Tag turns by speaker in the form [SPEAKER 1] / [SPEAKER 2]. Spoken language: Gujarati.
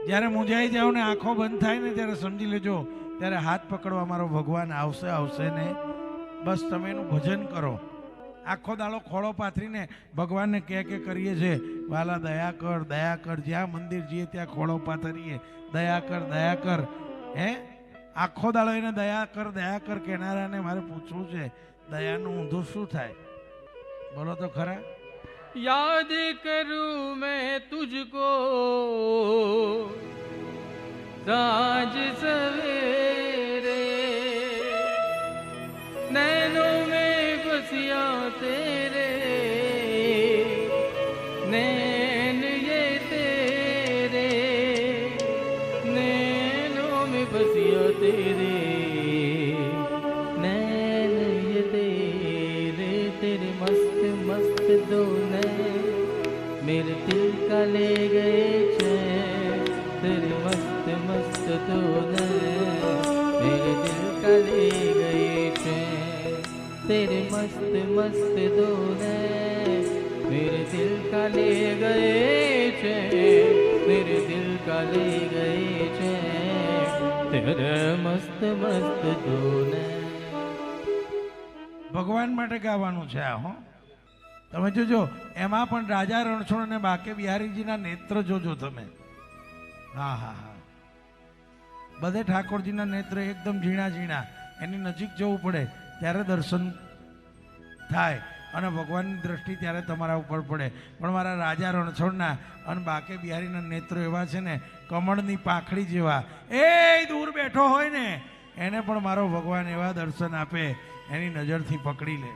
[SPEAKER 1] જ્યારે મૂંઝાઈ જાઓ ને આંખો બંધ થાય ને ત્યારે સમજી લેજો ત્યારે હાથ પકડવા મારો ભગવાન આવશે ને. બસ તમે એનું ભજન કરો. આખો દાડો ખોળો પાથરીને ભગવાનને કે કરીએ છે, વાલા દયા કર. જ્યાં મંદિર જઈએ ત્યાં ખોળો પાથરીએ, દયા કર. હે આખો દાડો એને દયા કર કહેનારાને મારે પૂછવું છે, દયાનું ઊંધું શું થાય? બોલો તો ખરા.
[SPEAKER 2] याद करूं मैं तुझको साँझ सवेरे, नैनों में बसिया तेरे, नैन ये तेरे, नैनों में बसिया तेरे, नैन ये तेरे, तेरे मस्त मस्त दो नैन मेरे दिल का ले गए चैन, तेरे मस्त मस्त दो नैन मेरे दिल का ले गए चैन, तेरे मस्त मस्त दो नैन मेरे दिल का ले गए चैन, मेरे दिल का ले गए चैन, तेरे मस्त मस्त दो नैन.
[SPEAKER 1] ભગવાન માટે ગાવાનું છે આ. હો તમે જોજો એમાં પણ રાજા રણછોડ અને બાકે બિહારીજીના નેત્ર જોજો તમે. હા બધે ઠાકોરજીના નેત્ર એકદમ ઝીણા. એની નજીક જવું પડે ત્યારે દર્શન થાય અને ભગવાનની દ્રષ્ટિ ત્યારે તમારા ઉપર પડે. પણ મારા રાજા રણછોડના અને બાકે બિહારીના નેત્રો એવા છે ને કમળની પાંખડી જેવા. એ દૂર બેઠો હોય ને એને પણ મારો ભગવાન એવા દર્શન આપે, એની નજરથી પકડી લે.